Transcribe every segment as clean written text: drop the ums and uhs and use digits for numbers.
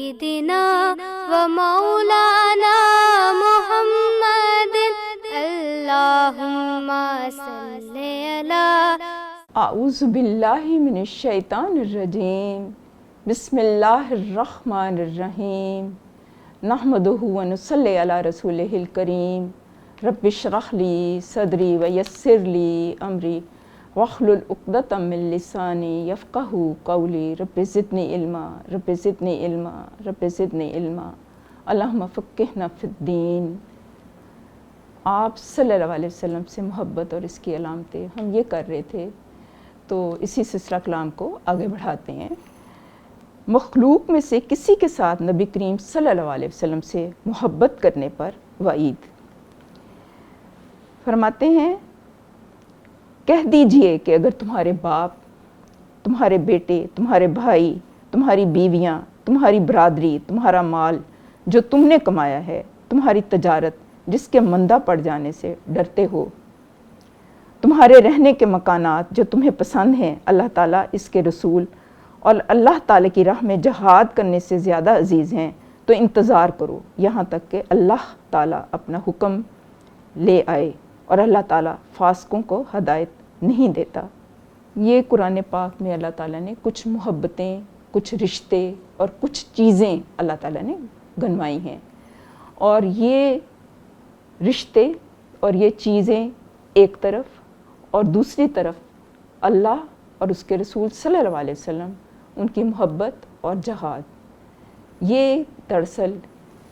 سيدنا ومولانا محمد اللهم صل على اعوذ باللہ من الشیطان الرجیم بسم اللہ الرحمن الرحیم نحمدہ ونصلی علی رسولہ الکریم رب اشرح لی صدری ویسر لی امری واحلل عقدۃ من لسانی یفقہوا قولی رب زدنی علما رب زدنی علما رب زدنی علما اللہم فقہنا فی الدین۔ آپ صلی اللہ علیہ وسلم سے محبت اور اس کی علامتیں ہم یہ کر رہے تھے، تو اسی سلسلہ کلام کو آگے بڑھاتے ہیں۔ مخلوق میں سے کسی کے ساتھ نبی کریم صلی اللہ علیہ وسلم سے محبت کرنے پر وعید۔ فرماتے ہیں کہہ دیجئے کہ اگر تمہارے باپ، تمہارے بیٹے، تمہارے بھائی، تمہاری بیویاں، تمہاری برادری، تمہارا مال جو تم نے کمایا ہے، تمہاری تجارت جس کے مندہ پڑ جانے سے ڈرتے ہو، تمہارے رہنے کے مکانات جو تمہیں پسند ہیں، اللہ تعالیٰ اس کے رسول اور اللہ تعالیٰ کی راہ میں جہاد کرنے سے زیادہ عزیز ہیں، تو انتظار کرو یہاں تک کہ اللہ تعالیٰ اپنا حکم لے آئے، اور اللہ تعالیٰ فاسقوں کو ہدایت نہیں دیتا۔ یہ قرآن پاک میں اللہ تعالیٰ نے کچھ محبتیں، کچھ رشتے اور کچھ چیزیں اللہ تعالیٰ نے گنوائی ہیں، اور یہ رشتے اور یہ چیزیں ایک طرف، اور دوسری طرف اللہ اور اس کے رسول صلی اللہ علیہ وسلم، ان کی محبت اور جہاد، یہ دراصل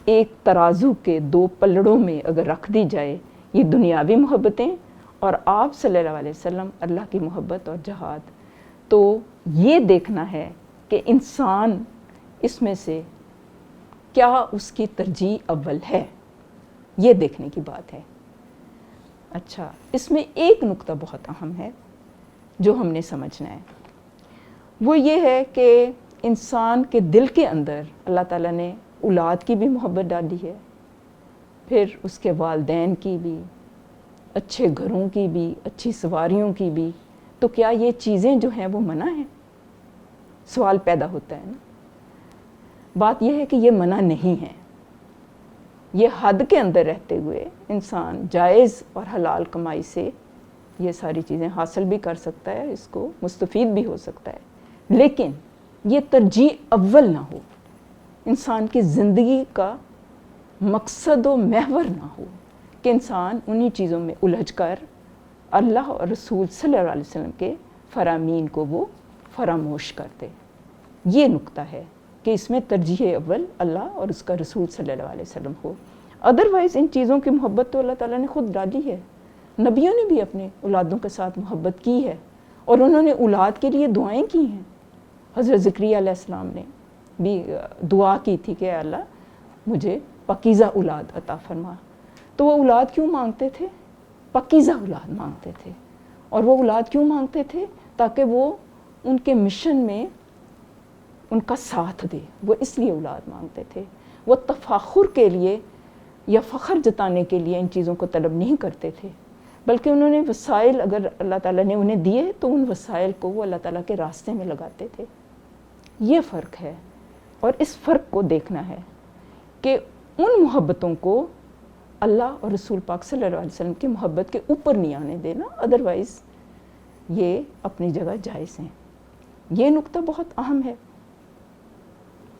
ایک ترازو کے دو پلڑوں میں اگر رکھ دی جائے، یہ دنیاوی محبتیں اور آپ صلی اللہ علیہ وسلم اللہ کی محبت اور جہاد، تو یہ دیکھنا ہے کہ انسان اس میں سے کیا اس کی ترجیح اول ہے، یہ دیکھنے کی بات ہے۔ اچھا، اس میں ایک نقطہ بہت اہم ہے جو ہم نے سمجھنا ہے، وہ یہ ہے کہ انسان کے دل کے اندر اللہ تعالیٰ نے اولاد کی بھی محبت ڈالی ہے، پھر اس کے والدین کی بھی، اچھے گھروں کی بھی، اچھی سواریوں کی بھی، تو کیا یہ چیزیں جو ہیں وہ منع ہیں؟ سوال پیدا ہوتا ہے نا۔ بات یہ ہے کہ یہ منع نہیں ہے، یہ حد کے اندر رہتے ہوئے انسان جائز اور حلال کمائی سے یہ ساری چیزیں حاصل بھی کر سکتا ہے، اس کو مستفید بھی ہو سکتا ہے، لیکن یہ ترجیح اول نہ ہو، انسان کی زندگی کا مقصد و محور نہ ہو کہ انسان انہی چیزوں میں الجھ کر اللہ اور رسول صلی اللہ علیہ وسلم کے فرامین کو وہ فراموش کر دے۔ یہ نقطہ ہے کہ اس میں ترجیح اول اللہ اور اس کا رسول صلی اللہ علیہ وسلم ہو۔ ادروائز ان چیزوں کی محبت تو اللہ تعالیٰ نے خود ڈالی ہے، نبیوں نے بھی اپنے اولادوں کے ساتھ محبت کی ہے، اور انہوں نے اولاد کے لیے دعائیں کی ہیں۔ حضرت زکریا علیہ السلام نے بھی دعا کی تھی کہ اے اللہ مجھے پاکیزہ اولاد عطا فرما، تو وہ اولاد کیوں مانگتے تھے؟ پاکیزہ اولاد مانگتے تھے، اور وہ اولاد کیوں مانگتے تھے؟ تاکہ وہ ان کے مشن میں ان کا ساتھ دے، وہ اس لیے اولاد مانگتے تھے۔ وہ تفاخر کے لیے یا فخر جتانے کے لیے ان چیزوں کو طلب نہیں کرتے تھے، بلکہ انہوں نے وسائل اگر اللہ تعالیٰ نے انہیں دیے تو ان وسائل کو وہ اللہ تعالیٰ کے راستے میں لگاتے تھے۔ یہ فرق ہے، اور اس فرق کو دیکھنا ہے کہ ان محبتوں کو اللہ اور رسول پاک صلی اللہ علیہ وسلم کی محبت کے اوپر نہیں آنے دینا، ادروائز یہ اپنی جگہ جائز ہیں۔ یہ نقطہ بہت اہم ہے۔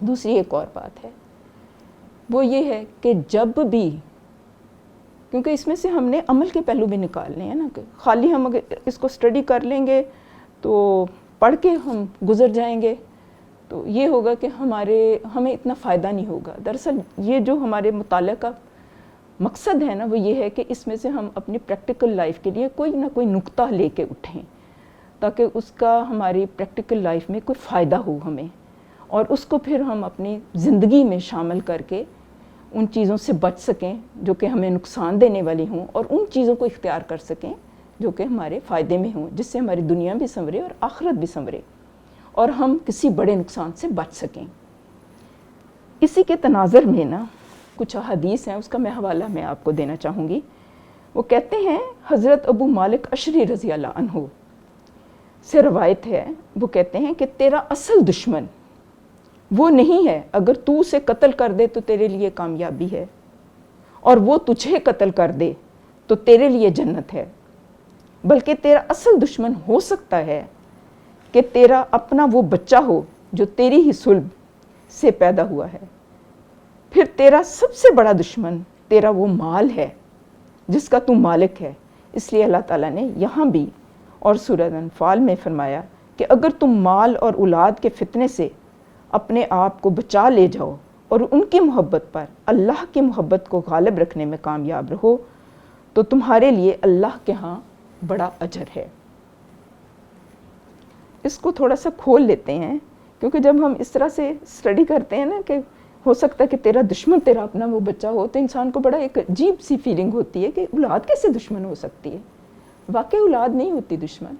دوسری ایک اور بات ہے، وہ یہ ہے کہ جب بھی، کیونکہ اس میں سے ہم نے عمل کے پہلو بھی نکالنے ہیں نا، کہ خالی ہم اگر اس کو اسٹڈی کر لیں گے تو پڑھ کے ہم گزر جائیں گے تو یہ ہوگا کہ ہمیں اتنا فائدہ نہیں ہوگا۔ دراصل یہ جو ہمارے مطالعہ کا مقصد ہے نا، وہ یہ ہے کہ اس میں سے ہم اپنی پریکٹیکل لائف کے لیے کوئی نہ کوئی نقطہ لے کے اٹھیں، تاکہ اس کا ہماری پریکٹیکل لائف میں کوئی فائدہ ہو ہمیں، اور اس کو پھر ہم اپنی زندگی میں شامل کر کے ان چیزوں سے بچ سکیں جو کہ ہمیں نقصان دینے والی ہوں، اور ان چیزوں کو اختیار کر سکیں جو کہ ہمارے فائدے میں ہوں، جس سے ہماری دنیا بھی سنورے اور آخرت بھی سنورے، اور ہم کسی بڑے نقصان سے بچ سکیں۔ اسی کے تناظر میں نا کچھ احادیث ہیں، اس کا میں حوالہ میں آپ کو دینا چاہوں گی۔ وہ کہتے ہیں، حضرت ابو مالک اشعری رضی اللہ عنہ سے روایت ہے، وہ کہتے ہیں کہ تیرا اصل دشمن وہ نہیں ہے اگر تو اسے قتل کر دے تو تیرے لیے کامیابی ہے، اور وہ تجھے قتل کر دے تو تیرے لیے جنت ہے، بلکہ تیرا اصل دشمن ہو سکتا ہے کہ تیرا اپنا وہ بچہ ہو جو تیری ہی صلب سے پیدا ہوا ہے۔ پھر تیرا سب سے بڑا دشمن تیرا وہ مال ہے جس کا تو مالک ہے۔ اس لیے اللہ تعالیٰ نے یہاں بھی اور سورہ انفال میں فرمایا کہ اگر تم مال اور اولاد کے فتنے سے اپنے آپ کو بچا لے جاؤ اور ان کی محبت پر اللہ کی محبت کو غالب رکھنے میں کامیاب رہو تو تمہارے لیے اللہ کے ہاں بڑا اجر ہے۔ اس کو تھوڑا سا کھول لیتے ہیں، کیونکہ جب ہم اس طرح سے اسٹڈی کرتے ہیں نا کہ ہو سکتا ہے کہ تیرا دشمن تیرا اپنا وہ بچہ ہو، تو انسان کو بڑا ایک عجیب سی فیلنگ ہوتی ہے کہ اولاد کیسے دشمن ہو سکتی ہے۔ واقعی اولاد نہیں ہوتی دشمن،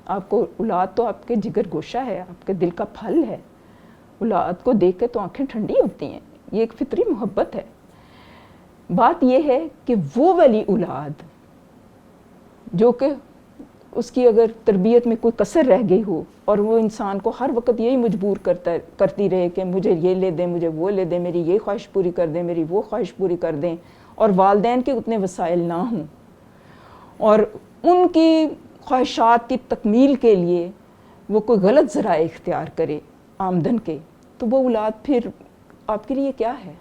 آپ کو اولاد تو آپ کے جگر گوشہ ہے، آپ کے دل کا پھل ہے۔ اولاد کو دیکھ کے تو آنکھیں ٹھنڈی ہوتی ہیں، یہ ایک فطری محبت ہے۔ بات یہ ہے کہ وہ والی اولاد جو کہ اس کی اگر تربیت میں کوئی کسر رہ گئی ہو اور وہ انسان کو ہر وقت یہی مجبور کرتی رہے کہ مجھے یہ لے دیں، مجھے وہ لے دیں، میری یہ خواہش پوری کر دیں، میری وہ خواہش پوری کر دیں، اور والدین کے اتنے وسائل نہ ہوں اور ان کی خواہشات کی تکمیل کے لیے وہ کوئی غلط ذرائع اختیار کرے آمدن کے، تو وہ اولاد پھر آپ کے لیے کیا ہے؟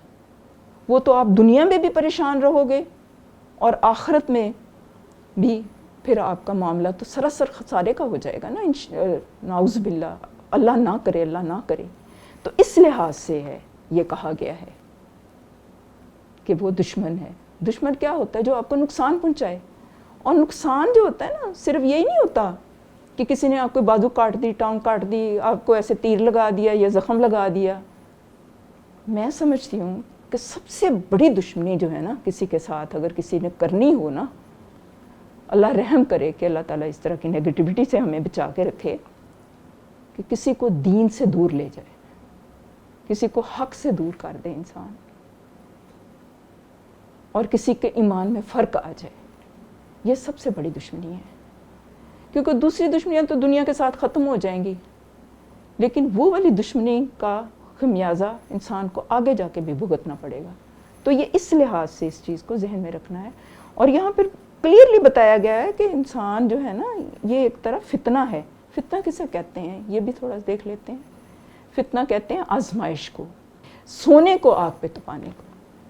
وہ تو آپ دنیا میں بھی پریشان رہو گے اور آخرت میں بھی پھر آپ کا معاملہ تو سراسر خسارے کا ہو جائے گا نا، نعوذ باللہ، اللہ نہ کرے، اللہ نہ کرے۔ تو اس لحاظ سے ہے یہ کہا گیا ہے کہ وہ دشمن ہے۔ دشمن کیا ہوتا ہے؟ جو آپ کو نقصان پہنچائے، اور نقصان جو ہوتا ہے نا صرف یہی نہیں ہوتا کہ کسی نے آپ کو بازو کاٹ دی، ٹانگ کاٹ دی، آپ کو ایسے تیر لگا دیا یا زخم لگا دیا۔ میں سمجھتی ہوں کہ سب سے بڑی دشمنی جو ہے نا کسی کے ساتھ اگر کسی نے کرنی ہو نا، اللہ رحم کرے کہ اللہ تعالیٰ اس طرح کی نیگیٹیوٹی سے ہمیں بچا کے رکھے، کہ کسی کو دین سے دور لے جائے، کسی کو حق سے دور کر دے انسان، اور کسی کے ایمان میں فرق آ جائے۔ یہ سب سے بڑی دشمنی ہے، کیونکہ دوسری دشمنیاں تو دنیا کے ساتھ ختم ہو جائیں گی، لیکن وہ والی دشمنی کا خمیازہ انسان کو آگے جا کے بھی بھگتنا پڑے گا۔ تو یہ اس لحاظ سے اس چیز کو ذہن میں رکھنا ہے، اور یہاں پر کلیئرلی بتایا گیا ہے کہ انسان جو ہے نا یہ ایک طرح فتنہ ہے۔ فتنہ کسے کہتے ہیں یہ بھی تھوڑا دیکھ لیتے ہیں۔ فتنہ کہتے ہیں آزمائش کو، سونے کو آگ پہ تپانے کو۔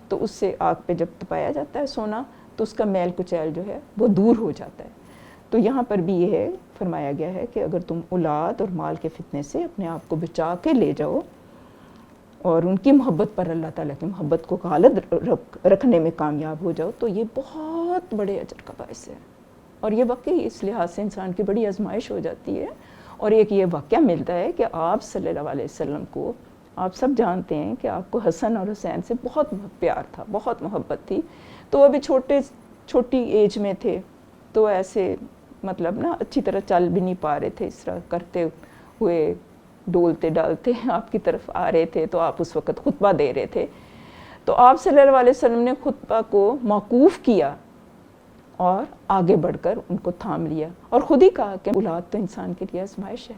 تو اس سے آگ پہ جب تپایا جاتا ہے سونا تو اس کا میل کچیل جو ہے وہ دور ہو جاتا ہے۔ تو یہاں پر بھی یہ ہے فرمایا گیا ہے کہ اگر تم اولاد اور مال کے فتنے سے اپنے آپ کو بچا کے لے جاؤ اور ان کی محبت پر اللہ تعالیٰ کی محبت کو غالب رکھنے میں کامیاب ہو جاؤ تو یہ بہت بڑے اجر کا باعث ہے۔ اور یہ واقعی اس لحاظ سے انسان کی بڑی آزمائش ہو جاتی ہے۔ اور ایک یہ واقعہ ملتا ہے کہ آپ صلی اللہ علیہ وسلم کو، آپ سب جانتے ہیں کہ آپ کو حسن اور حسین سے بہت پیار تھا، بہت محبت تھی۔ تو ابھی چھوٹی ایج میں تھے، تو ایسے مطلب نا اچھی طرح چل بھی نہیں پا رہے تھے، اس طرح کرتے ہوئے ڈولتے ڈالتے آپ کی طرف آ رہے تھے۔ تو آپ اس وقت خطبہ دے رہے تھے، تو آپ صلی اللہ علیہ وسلم نے خطبہ کو موقوف کیا اور آگے بڑھ کر ان کو تھام لیا اور خود ہی کہا کہ اولاد تو انسان کے لیے آزمائش ہے۔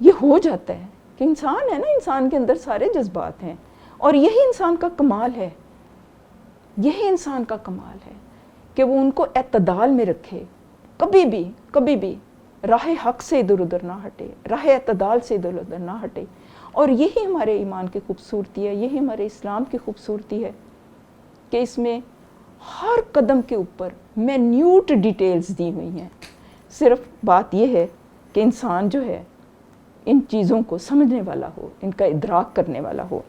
یہ ہو جاتا ہے کہ انسان ہے نا، انسان کے اندر سارے جذبات ہیں، اور یہی انسان کا کمال ہے، یہی انسان کا کمال ہے کہ وہ ان کو اعتدال میں رکھے، کبھی بھی راہ حق سے ادھر ادھر نہ ہٹے، راہ اعتدال سے ادھر ادھر نہ ہٹے۔ اور یہی ہمارے ایمان کی خوبصورتی ہے، یہی ہمارے اسلام کی خوبصورتی ہے کہ اس میں ہر قدم کے اوپر مینیوٹ ڈیٹیلز دی ہوئی ہیں۔ صرف بات یہ ہے کہ انسان جو ہے ان چیزوں کو سمجھنے والا ہو، ان کا ادراک کرنے والا ہو۔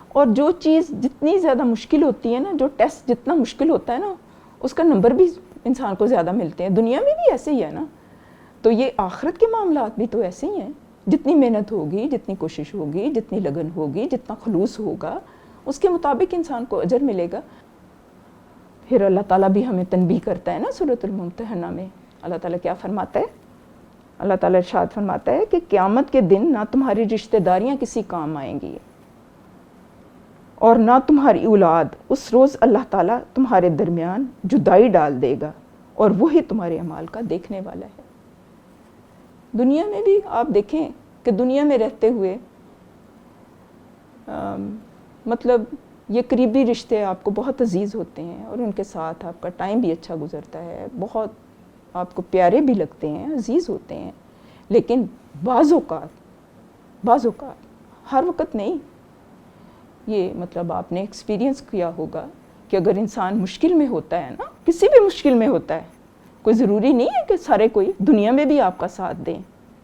اور جو چیز جتنی زیادہ مشکل ہوتی ہے نا، جو ٹیسٹ جتنا مشکل ہوتا ہے نا، اس کا نمبر بھی انسان کو زیادہ ملتے ہیں۔ دنیا میں بھی ایسے ہی ہے نا، تو یہ آخرت کے معاملات بھی تو ایسے ہی ہیں۔ جتنی محنت ہوگی، جتنی کوشش ہوگی، جتنی لگن ہوگی، جتنا خلوص ہوگا، اس کے مطابق انسان کو اجر ملے گا۔ پھر اللہ تعالیٰ بھی ہمیں تنبیہ کرتا ہے نا سورۃ الممتحنہ میں۔ اللہ تعالیٰ کیا فرماتا ہے؟ اللہ تعالیٰ ارشاد فرماتا ہے کہ قیامت کے دن نہ تمہاری رشتہ داریاں کسی کام آئیں گی اور نہ تمہاری اولاد۔ اس روز اللہ تعالیٰ تمہارے درمیان جدائی ڈال دے گا اور وہی تمہارے اعمال کا دیکھنے والا ہے۔ دنیا میں بھی آپ دیکھیں کہ دنیا میں رہتے ہوئے مطلب یہ قریبی رشتے آپ کو بہت عزیز ہوتے ہیں اور ان کے ساتھ آپ کا ٹائم بھی اچھا گزرتا ہے، بہت آپ کو پیارے بھی لگتے ہیں، عزیز ہوتے ہیں، لیکن بعض اوقات ہر وقت نہیں. یہ مطلب آپ نے ایکسپیرینس کیا ہوگا کہ اگر انسان مشکل میں ہوتا ہے نا، کسی بھی مشکل میں ہوتا ہے، کوئی ضروری نہیں ہے کہ سارے کوئی دنیا میں بھی آپ کا ساتھ دیں،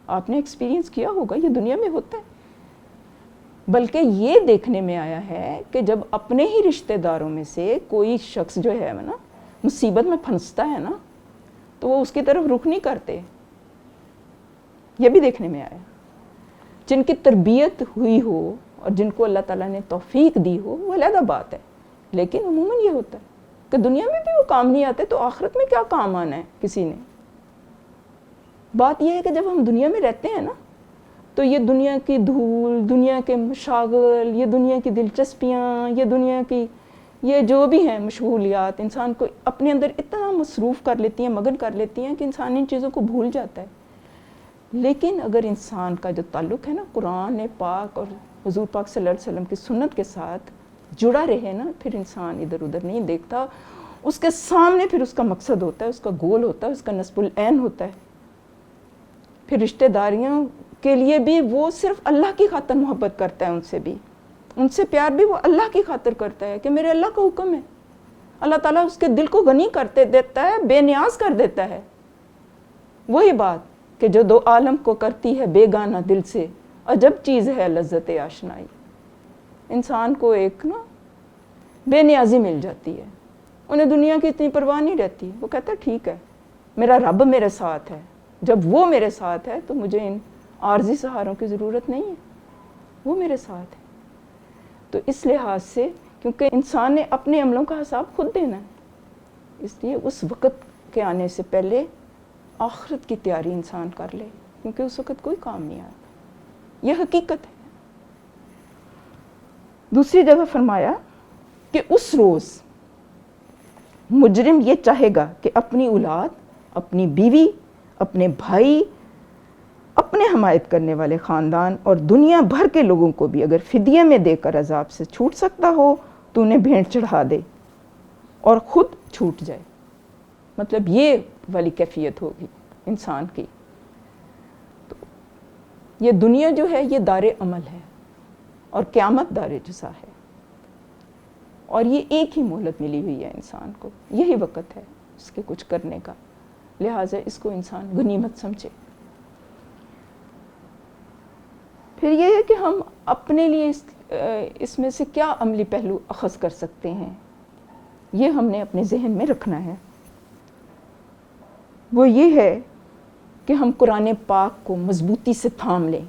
آپ نے ایکسپیرینس کیا ہوگا یہ دنیا میں ہوتا ہے. بلکہ یہ دیکھنے میں آیا ہے کہ جب اپنے ہی رشتہ داروں میں سے کوئی شخص جو ہے نا مصیبت میں پھنستا ہے نا تو وہ اس کی طرف رخ نہیں کرتے. یہ بھی دیکھنے میں آیا. جن کی تربیت ہوئی ہو اور جن کو اللہ تعالیٰ نے توفیق دی ہو وہ علیحدہ بات ہے، لیکن عموماً یہ ہوتا ہے کہ دنیا میں بھی وہ کام نہیں آتے تو آخرت میں کیا کام آنا ہے کسی نے. بات یہ ہے کہ جب ہم دنیا میں رہتے ہیں نا تو یہ دنیا کی دھول، دنیا کے مشاغل، یہ دنیا کی دلچسپیاں، یہ دنیا کی یہ جو بھی ہیں مشغولیات انسان کو اپنے اندر اتنا مصروف کر لیتی ہیں، مگن کر لیتی ہیں کہ انسان ان چیزوں کو بھول جاتا ہے. لیکن اگر انسان کا جو تعلق ہے نا قرآن پاک اور حضور پاک صلی اللہ علیہ وسلم کی سنت کے ساتھ جڑا رہے نا، پھر انسان ادھر ادھر نہیں دیکھتا. اس کے سامنے پھر اس کا مقصد ہوتا ہے، اس کا گول ہوتا ہے، اس کا نصب العین ہوتا ہے. پھر رشتہ داریوں کے لیے بھی وہ صرف اللہ کی خاطر محبت کرتا ہے، ان سے پیار بھی وہ اللہ کی خاطر کرتا ہے کہ میرے اللہ کا حکم ہے. اللہ تعالیٰ اس کے دل کو غنی کرتے دیتا ہے، بے نیاز کر دیتا ہے. وہی بات کہ جو دو عالم کو کرتی ہے بیگانہ دل سے، عجب چیز ہے لذت آشنائی. انسان کو ایک نا بے نیازی مل جاتی ہے، انہیں دنیا کی اتنی پرواہ نہیں رہتی. وہ کہتا ہے ٹھیک ہے میرا رب میرے ساتھ ہے، جب وہ میرے ساتھ ہے تو مجھے ان عارضی سہاروں کی ضرورت نہیں ہے، وہ میرے ساتھ ہے. تو اس لحاظ سے کیونکہ انسان نے اپنے عملوں کا حساب خود دینا ہے، اس لیے اس وقت کے آنے سے پہلے آخرت کی تیاری انسان کر لے، کیونکہ اس وقت کوئی کام نہیں آتا. یہ حقیقت ہے. دوسری جگہ فرمایا کہ اس روز مجرم یہ چاہے گا کہ اپنی اولاد، اپنی بیوی، اپنے بھائی، اپنے حمایت کرنے والے خاندان اور دنیا بھر کے لوگوں کو بھی اگر فدیے میں دے کر عذاب سے چھوٹ سکتا ہو تو انہیں بھیڑ چڑھا دے اور خود چھوٹ جائے. مطلب یہ والی کیفیت ہوگی انسان کی. تو یہ دنیا جو ہے یہ دار عمل ہے اور قیامت دار جزا ہے، اور یہ ایک ہی مہلت ملی ہوئی ہے انسان کو، یہی وقت ہے اس کے کچھ کرنے کا. لہٰذا اس کو انسان غنیمت سمجھے. پھر یہ ہے کہ ہم اپنے لیے اس میں سے کیا عملی پہلو اخذ کر سکتے ہیں، یہ ہم نے اپنے ذہن میں رکھنا ہے. وہ یہ ہے کہ ہم قرآن پاک کو مضبوطی سے تھام لیں.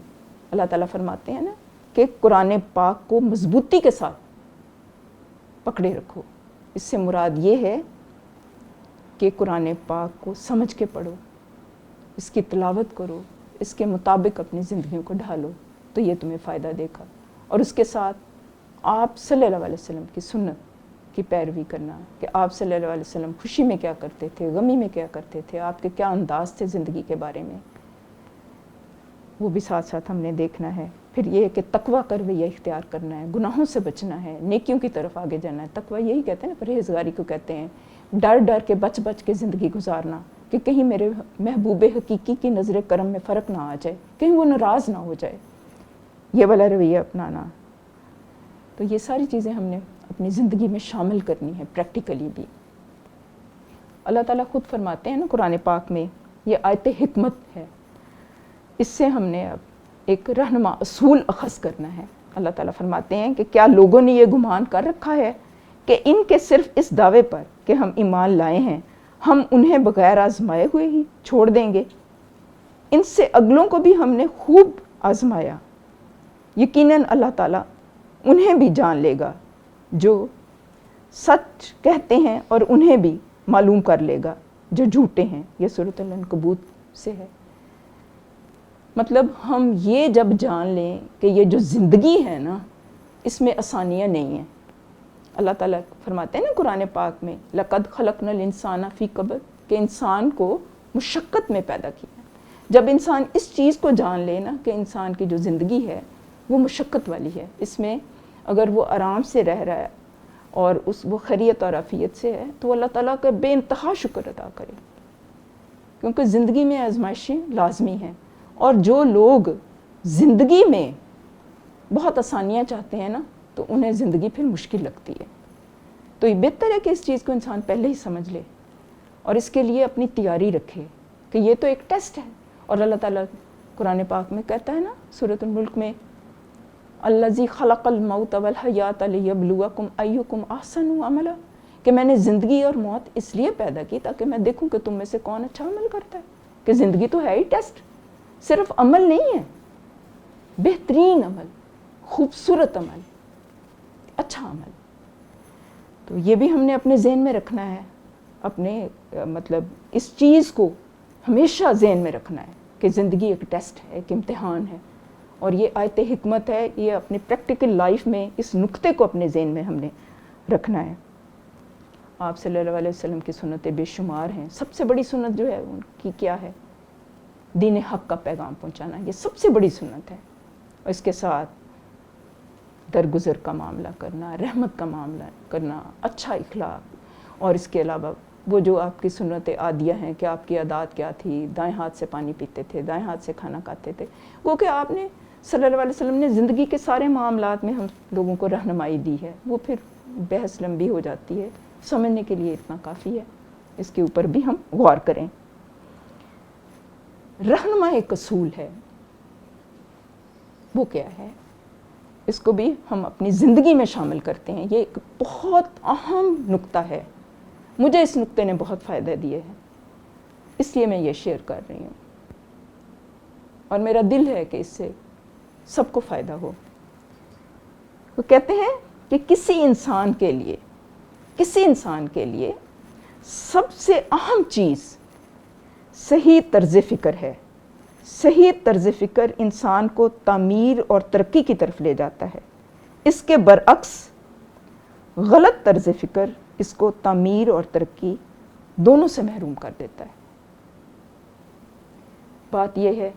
اللہ تعالیٰ فرماتے ہیں نا کہ قرآن پاک کو مضبوطی کے ساتھ پکڑے رکھو. اس سے مراد یہ ہے کہ قرآن پاک کو سمجھ کے پڑھو، اس کی تلاوت کرو، اس کے مطابق اپنی زندگیوں کو ڈھالو تو یہ تمہیں فائدہ دے گا. اور اس کے ساتھ آپ صلی اللہ علیہ وسلم کی سنت کی پیروی کرنا کہ آپ صلی اللہ علیہ وسلم خوشی میں کیا کرتے تھے، غمی میں کیا کرتے تھے، آپ کے کیا انداز تھے زندگی کے بارے میں، وہ بھی ساتھ ساتھ ہم نے دیکھنا ہے. پھر یہ ہے کہ تقویٰ کا رویہ اختیار کرنا ہے، گناہوں سے بچنا ہے، نیکیوں کی طرف آگے جانا ہے. تقویٰ یہی کہتے ہیں نا، پرہیزگاری کو کہتے ہیں. ڈر ڈر کے بچ بچ کے زندگی گزارنا کہ کہیں میرے محبوب حقیقی کی نظر کرم میں فرق نہ آ جائے، کہیں وہ ناراض نہ ہو جائے، یہ والا رویہ اپنانا. تو یہ ساری چیزیں ہم نے اپنی زندگی میں شامل کرنی ہے پریکٹیکلی بھی. اللہ تعالیٰ خود فرماتے ہیں نا قرآن پاک میں، یہ آیت حکمت ہے، اس سے ہم نے اب ایک رہنما اصول اخذ کرنا ہے. اللہ تعالیٰ فرماتے ہیں کہ کیا لوگوں نے یہ گمان کر رکھا ہے کہ ان کے صرف اس دعوے پر کہ ہم ایمان لائے ہیں ہم انہیں بغیر آزمائے ہوئے ہی چھوڑ دیں گے. ان سے اگلوں کو بھی ہم نے خوب آزمایا، یقیناً اللہ تعالیٰ انہیں بھی جان لے گا جو سچ کہتے ہیں اور انہیں بھی معلوم کر لے گا جو جھوٹے ہیں. یہ سورۃ العنکبوت سے ہے. مطلب ہم یہ جب جان لیں کہ یہ جو زندگی ہے نا اس میں آسانیاں نہیں ہیں. اللہ تعالیٰ فرماتے ہیں نا قرآن پاک میں، لَقَدْ خَلَقْنَا الْإِنسَانَ فِي كَبَدٍ، کہ انسان کو مشقت میں پیدا کیا. جب انسان اس چیز کو جان لے نا کہ انسان کی جو زندگی ہے وہ مشقت والی ہے، اس میں اگر وہ آرام سے رہ رہا ہے اور وہ خیریت اور عافیت سے ہے تو اللہ تعالیٰ کا بے انتہا شکر ادا کرے، کیونکہ زندگی میں آزمائشیں لازمی ہیں، اور جو لوگ زندگی میں بہت آسانیاں چاہتے ہیں نا تو انہیں زندگی پھر مشکل لگتی ہے. تو یہ بہتر ہے کہ اس چیز کو انسان پہلے ہی سمجھ لے اور اس کے لیے اپنی تیاری رکھے کہ یہ تو ایک ٹیسٹ ہے. اور اللہ تعالیٰ قرآن پاک میں کہتا ہے نا سورۃ الملک میں، الذی خلق الموت والحیات لیبلوکم ایکم احسن عملا، کہ میں نے زندگی اور موت اس لیے پیدا کی تاکہ میں دیکھوں کہ تم میں سے کون اچھا عمل کرتا ہے. کہ زندگی تو ہے ہی ٹیسٹ، صرف عمل نہیں ہے، بہترین عمل، خوبصورت عمل، اچھا عمل. تو یہ بھی ہم نے اپنے ذہن میں رکھنا ہے، اپنے مطلب اس چیز کو ہمیشہ ذہن میں رکھنا ہے کہ زندگی ایک ٹیسٹ ہے، ایک امتحان ہے. اور یہ آیت حکمت ہے، یہ اپنی پریکٹیکل لائف میں اس نقطے کو اپنے ذہن میں ہم نے رکھنا ہے. آپ صلی اللہ علیہ وسلم کی سنتیں بے شمار ہیں. سب سے بڑی سنت جو ہے ان کی کیا ہے؟ دین حق کا پیغام پہنچانا. یہ سب سے بڑی سنت ہے. اور اس کے ساتھ درگزر کا معاملہ کرنا، رحمت کا معاملہ کرنا، اچھا اخلاق. اور اس کے علاوہ وہ جو آپ کی سنتیں عادیہ ہیں کہ آپ کی عادات کیا تھی، دائیں ہاتھ سے پانی پیتے تھے، دائیں ہاتھ سے کھانا کھاتے تھے، وہ کہ آپ نے صلی اللہ علیہ وسلم نے زندگی کے سارے معاملات میں ہم لوگوں کو رہنمائی دی ہے. وہ پھر بحث لمبی ہو جاتی ہے، سمجھنے کے لیے اتنا کافی ہے. اس کے اوپر بھی ہم غور کریں. رہنما ایک اصول ہے، وہ کیا ہے؟ اس کو بھی ہم اپنی زندگی میں شامل کرتے ہیں. یہ ایک بہت اہم نقطہ ہے. مجھے اس نقطے نے بہت فائدہ دیے ہیں، اس لیے میں یہ شیئر کر رہی ہوں، اور میرا دل ہے کہ اس سے سب کو فائدہ ہو. وہ کہتے ہیں کہ کسی انسان کے لیے سب سے اہم چیز صحیح طرز فکر ہے. صحیح طرز فکر انسان کو تعمیر اور ترقی کی طرف لے جاتا ہے. اس کے برعکس غلط طرز فکر اس کو تعمیر اور ترقی دونوں سے محروم کر دیتا ہے. بات یہ ہے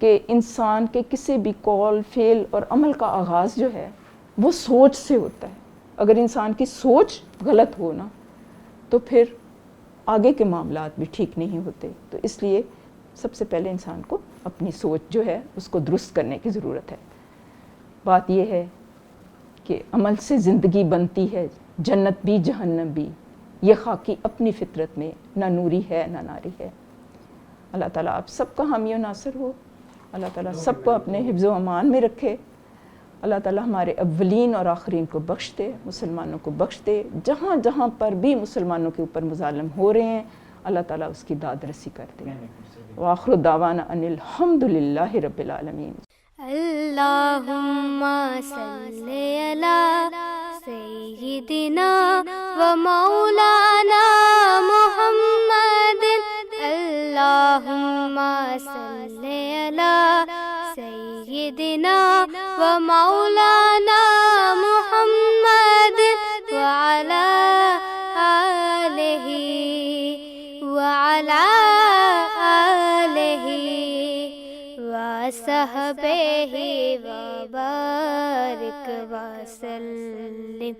کہ انسان کے کسی بھی قول، فعل اور عمل کا آغاز جو ہے وہ سوچ سے ہوتا ہے. اگر انسان کی سوچ غلط ہو نا تو پھر آگے کے معاملات بھی ٹھیک نہیں ہوتے. تو اس لیے سب سے پہلے انسان کو اپنی سوچ جو ہے اس کو درست کرنے کی ضرورت ہے. بات یہ ہے کہ عمل سے زندگی بنتی ہے، جنت بھی جہنم بھی. یہ خاکی اپنی فطرت میں نہ نوری ہے نہ ناری ہے. اللہ تعالیٰ آپ سب کا حامی و ناصر ہو. اللہ تعالیٰ سب کو اپنے حفظ و امان میں رکھے. اللہ تعالیٰ ہمارے اولین اور آخرین کو بخش دے، مسلمانوں کو بخش دے. جہاں جہاں پر بھی مسلمانوں کے اوپر مظالم ہو رہے ہیں اللہ تعالیٰ اس کی داد رسی کر دے. وآخر دعوانا ان الحمد للہ رب العالمین. اللہم صلی علی سیدنا و مولانا محمد. اللہم صلی علی سیدنا و مولانا محمد وعلی آلہ وعلی آلہ وصحبہ وبارک وسلم.